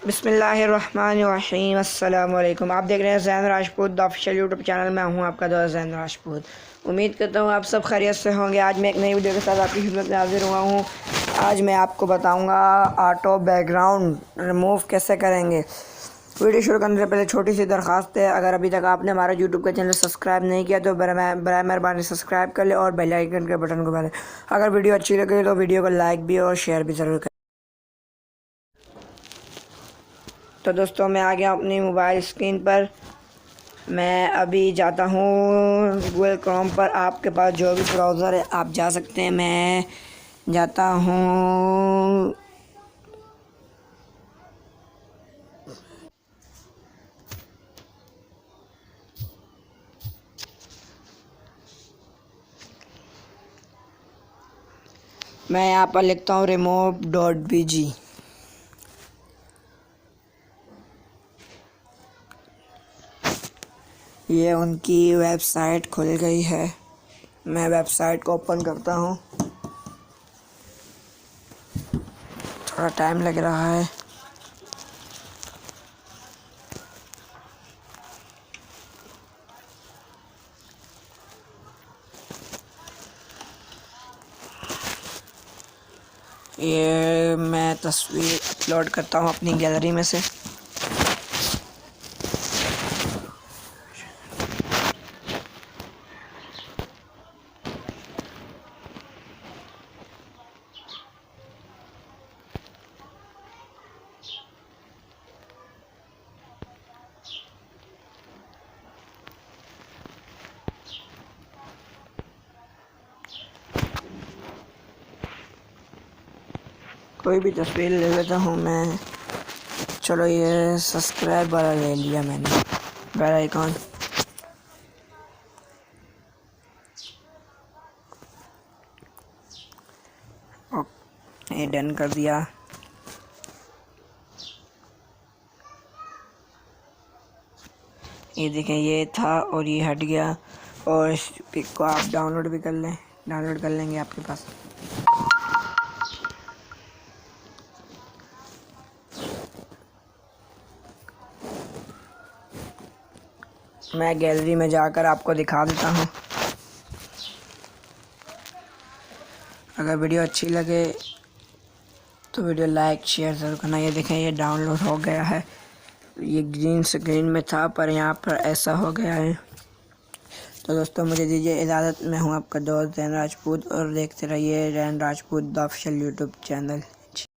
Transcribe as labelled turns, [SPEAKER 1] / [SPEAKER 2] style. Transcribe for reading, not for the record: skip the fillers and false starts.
[SPEAKER 1] बिस्मिल्लाहिर्रहमानिर्रहीम अस्सलाम वालेकुम। आप देख रहे हैं Zain Rajput the official YouTube channel में हूँ आपका दोस्त ज़ैन राजपूत। उम्मीद करता हूँ आप सब खैरियत से होंगे। आज मैं एक नई वीडियो के साथ आपकी खिदमत में हाजिर हुआ हूँ। आज मैं आपको बताऊँगा ऑटो बैकग्राउंड रिमूव कैसे करेंगे। वीडियो शुरू करने से पहले छोटी सी दरख्वास्त है, अगर अभी तक आपने हमारा यूट्यूब का चैनल सब्सक्राइब नहीं किया तो बराए मेहरबानी सब्सक्राइब कर ले और बेल आइकन के बटन को दबाएं। अगर वीडियो अच्छी लगे तो वीडियो को लाइक भी और शेयर भी ज़रूर करें। तो दोस्तों मैं आ गया अपनी मोबाइल स्क्रीन पर। मैं अभी जाता हूँ गूगल क्रोम पर। आपके पास जो भी ब्राउज़र है आप जा सकते हैं। मैं जाता हूँ मैं यहाँ पर लिखता हूँ Remove.bg। ये उनकी वेबसाइट खुल गई है। मैं वेबसाइट को ओपन करता हूँ। थोड़ा टाइम लग रहा है। ये मैं तस्वीर अपलोड करता हूँ अपनी गैलरी में से। कोई भी तस्वीर ले लेता हूँ मैं। चलो ये सब्सक्राइब वाला ले लिया मैंने, बेल आइकॉन। ये डन कर दिया। ये देखें ये था और ये हट गया। और इस पिक को आप डाउनलोड भी कर लें, डाउनलोड कर लेंगे आपके पास। मैं गैलरी में जाकर आपको दिखा देता हूँ। अगर वीडियो अच्छी लगे तो वीडियो लाइक शेयर ज़रूर करना। ये देखें ये डाउनलोड हो गया है। ये ग्रीन स्क्रीन में था पर यहाँ पर ऐसा हो गया है। तो दोस्तों मुझे दीजिए इजाज़त। मैं हूँ आपका दोस्त ज़ैन राजपूत और देखते रहिए Zain Rajput the official YouTube channel.